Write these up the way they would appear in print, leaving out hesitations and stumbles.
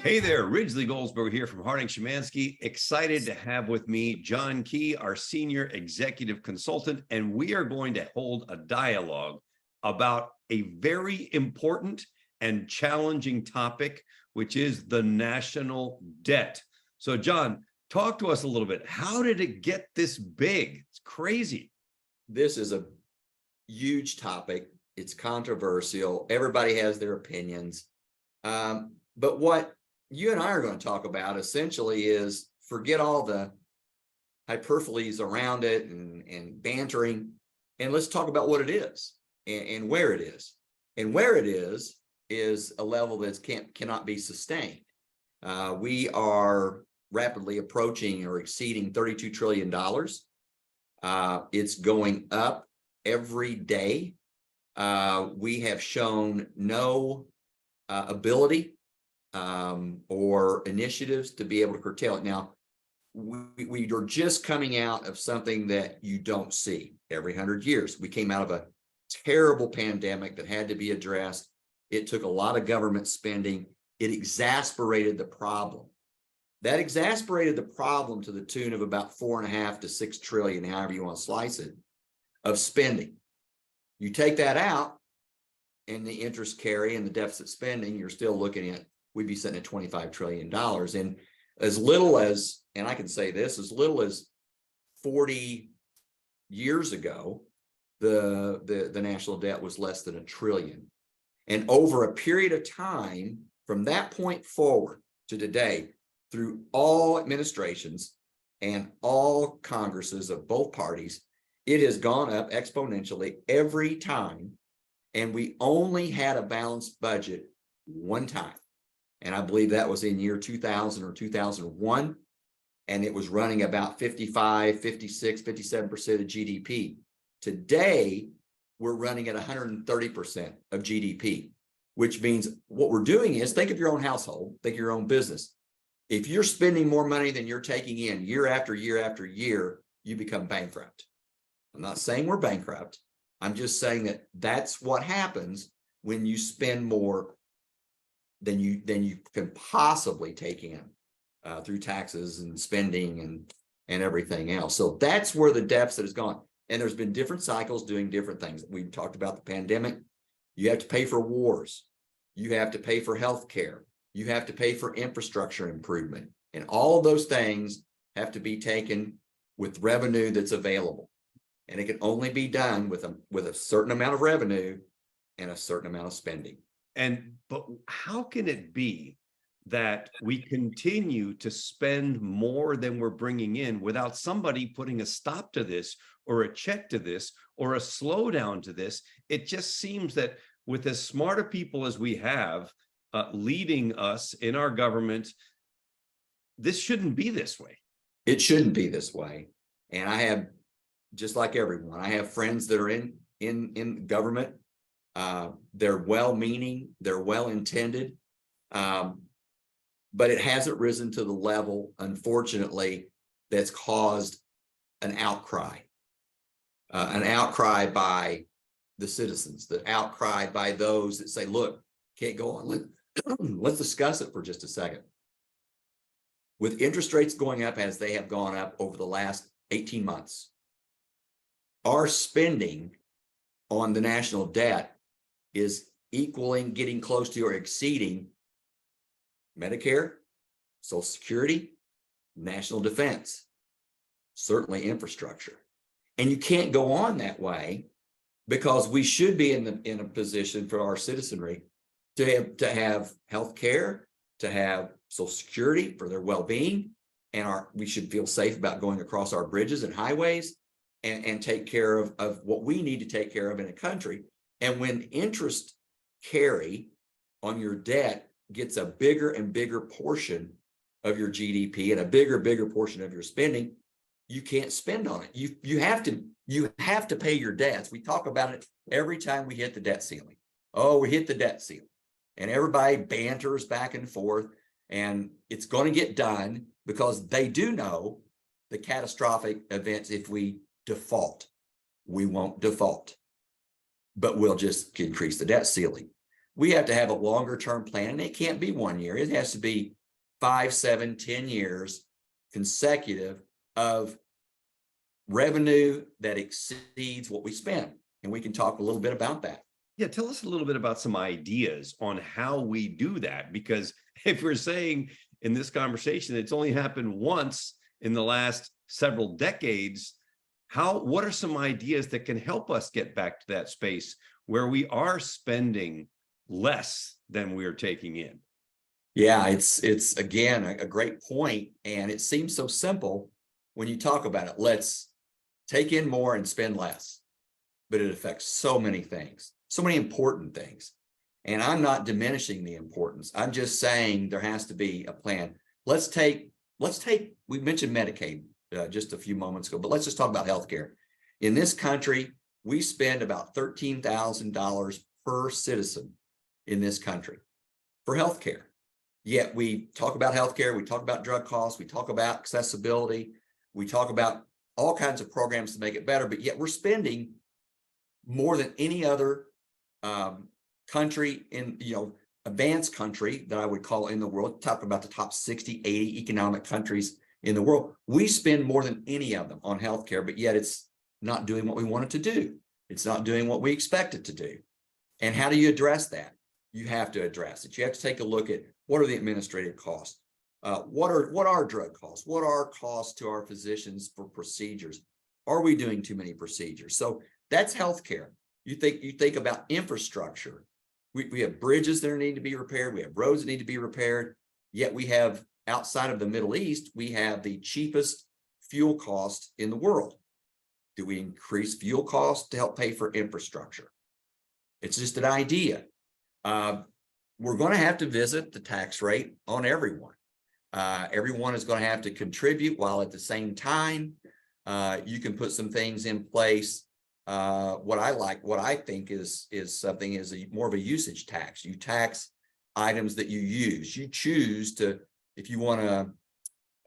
Hey there, Ridgely Goldsberg here from Harding Shymanski. Excited to have with me John Key, our senior executive consultant, and we are going to hold a dialogue about a very important and challenging topic, which is the national debt. So, John, talk to us a little bit. How did it get this big? It's crazy. This is a huge topic. It's controversial. Everybody has their opinions. But what you and I are going to talk about essentially is forget all the hyperboles around it and bantering, and let's talk about what it is and where it is. And where it is a level that cannot be sustained. We are rapidly approaching or exceeding $32 trillion. It's going up every day. We have shown no ability or initiatives to be able to curtail it. Now, we are just coming out of something that you don't see every 100 years. We came out of a terrible pandemic that had to be addressed. It took a lot of government spending. It exasperated the problem. That exasperated the problem to the tune of about 4.5 to 6 trillion, however you want to slice it, of spending. You take that out and the interest carry and the deficit spending, you're still looking at, we'd be sitting at $25 trillion. And as little as, and I can say this, as little as 40 years ago, the national debt was less than $1 trillion. And over a period of time, from that point forward to today, through all administrations and all Congresses of both parties, it has gone up exponentially every time. And we only had a balanced budget one time. And I believe that was in year 2000 or 2001. And it was running about 55, 56, 57% of GDP. Today, we're running at 130% of GDP, which means what we're doing is, think of your own household, think of your own business. If you're spending more money than you're taking in year after year after year, you become bankrupt. I'm not saying we're bankrupt. I'm just saying that that's what happens when you spend more than you can possibly take in through taxes and spending and everything else. So that's where the deficit has gone. And there's been different cycles doing different things. We talked about the pandemic. You have to pay for wars. You have to pay for health care. You have to pay for infrastructure improvement. And all of those things have to be taken with revenue that's available. And it can only be done with a certain amount of revenue and a certain amount of spending. But how can it be that we continue to spend more than we're bringing in without somebody putting a stop to this or a check to this or a slowdown to this? It just seems that with as smart a people as we have leading us in our government, this shouldn't be this way. It shouldn't be this way. And I have, just like everyone, I have friends that are in government. They're well-meaning, they're well-intended, but it hasn't risen to the level, unfortunately, that's caused an outcry by the citizens, the outcry by those that say, look, can't go on. Let's discuss it for just a second. With interest rates going up as they have gone up over the last 18 months, our spending on the national debt is equaling, getting close to, or exceeding Medicare, Social Security, national defense, certainly infrastructure. And you can't go on that way, because we should be in a position for our citizenry to have health care, to have Social Security for their well-being, and we should feel safe about going across our bridges and highways and take care of what we need to take care of in a country. And when interest carry on your debt gets a bigger and bigger portion of your GDP and a bigger portion of your spending, you can't spend on it. You have to pay your debts. We talk about it every time we hit the debt ceiling. Oh, we hit the debt ceiling. And everybody banters back and forth, and it's going to get done because they do know the catastrophic events. If we default, we won't default, but we'll just increase the debt ceiling. we have to have a longer term plan, and it can't be 1 year. It has to be 5, 7, 10 years consecutive of revenue that exceeds what we spend. And we can talk a little bit about that. Yeah, tell us a little bit about some ideas on how we do that, because if we're saying in this conversation it's only happened once in the last several decades, what are some ideas that can help us get back to that space where we are spending less than we're taking in? Yeah, it's again a great point, and it seems so simple when you talk about it. Let's take in more and spend less, but it affects so many things, so many important things. And I'm not diminishing the importance. I'm just saying there has to be a plan. Let's take, we mentioned Medicaid just a few moments ago, but let's just talk about healthcare. In this country, we spend about $13,000 per citizen in this country for healthcare. Yet we talk about healthcare, we talk about drug costs, we talk about accessibility, we talk about all kinds of programs to make it better, but yet we're spending more than any other country in, advanced country that I would call in the world. Talk about the top 60, 80 economic countries in the world. We spend more than any of them on healthcare, but yet it's not doing what we want it to do. It's not doing what we expect it to do. And how do you address that? You have to address it. You have to take a look at what are the administrative costs? What are drug costs? What are costs to our physicians for procedures? Are we doing too many procedures? So that's healthcare. You think about infrastructure. We have bridges that need to be repaired. We have roads that need to be repaired. Yet we have, outside of the Middle East, we have the cheapest fuel cost in the world. Do we increase fuel costs to help pay for infrastructure? It's just an idea. We're going to have to visit the tax rate on everyone. Everyone is going to have to contribute, while at the same time, you can put some things in place. What I think is more of a usage tax. You tax items that you use. You choose to, if you want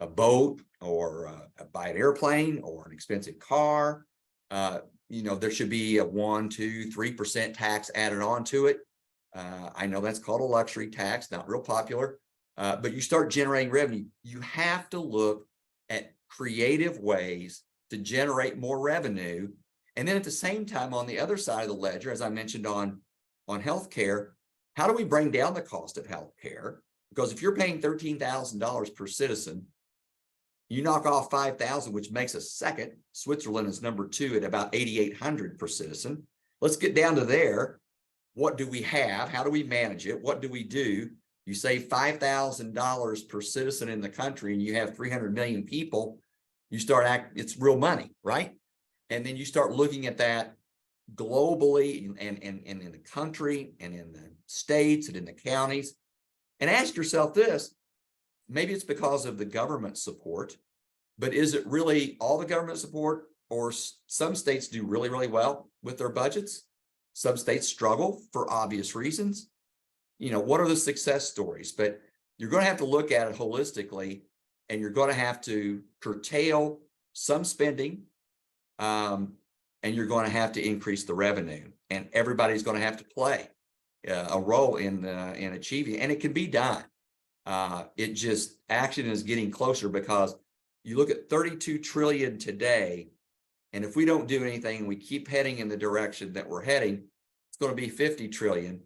a boat or buy an airplane or an expensive car, there should be a 1%, 2%, 3% tax added on to it. I know that's called a luxury tax, not real popular, but you start generating revenue. You have to look at creative ways to generate more revenue. And then at the same time, on the other side of the ledger, as I mentioned on healthcare, how do we bring down the cost of healthcare? Because if you're paying $13,000 per citizen, you knock off $5,000, which makes us second. Switzerland is number 2 at about $8,800 per citizen. Let's get down to there. What do we have? How do we manage it? What do we do? You save $5,000 per citizen in the country, and you have 300 million people. You start it's real money, right? And then you start looking at that globally and in the country and in the states and in the counties, and ask yourself this. Maybe it's because of the government support, but is it really all the government support? Or some states do really, really well with their budgets. Some states struggle for obvious reasons. What are the success stories? But you're going to have to look at it holistically, and you're going to have to curtail some spending, and you're going to have to increase the revenue, and everybody's going to have to play a role in achieving, and it can be done. Action is getting closer, because you look at 32 trillion today, and if we don't do anything and we keep heading in the direction that we're heading, it's going to be 50 trillion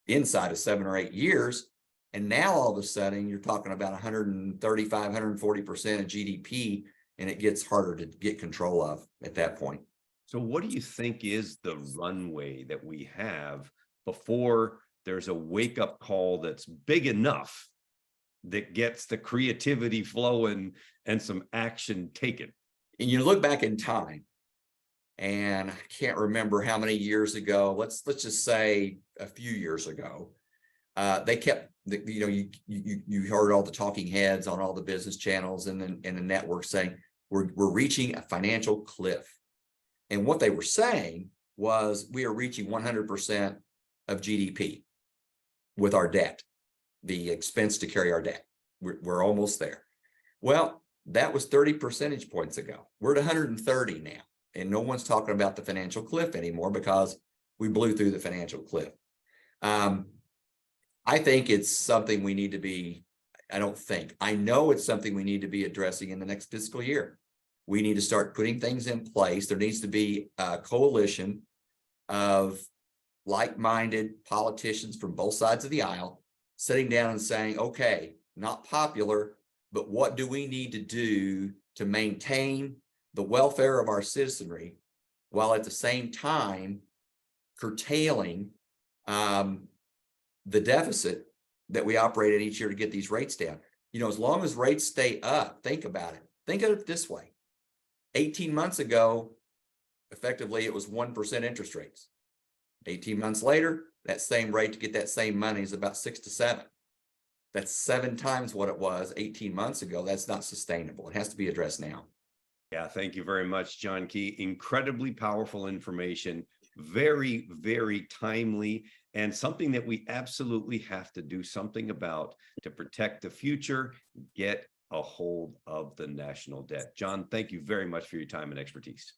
inside of 7 or 8 years. And now all of a sudden you're talking about 135, 140% of GDP, and it gets harder to get control of at that point. So what do you think is the runway that we have before there's a wake-up call that's big enough that gets the creativity flowing and some action taken? And you look back in time, and I can't remember how many years ago, let's just say a few years ago, they kept, you heard all the talking heads on all the business channels and the networks saying, we're reaching a financial cliff. And what they were saying was, we are reaching 100% of GDP with our debt, the expense to carry our debt. We're almost there. Well, that was 30 percentage points ago. We're at 130 now. And no one's talking about the financial cliff anymore, because we blew through the financial cliff. I think it's something we need to be, I know it's something we need to be addressing in the next fiscal year. We need to start putting things in place. There needs to be a coalition of like-minded politicians from both sides of the aisle sitting down and saying, okay, not popular, but what do we need to do to maintain the welfare of our citizenry while at the same time curtailing the deficit that we operate at each year to get these rates down. You know, as long as rates stay up, think about it. Think of it this way. 18 months ago, effectively, it was 1% interest rates. 18 months later, that same rate to get that same money is about 6 to 7. That's 7 times what it was 18 months ago. That's not sustainable. It has to be addressed now. Yeah, thank you very much, John Key. Incredibly powerful information, very, very timely, and something that we absolutely have to do something about to protect the future, get a hold of the national debt. John, thank you very much for your time and expertise.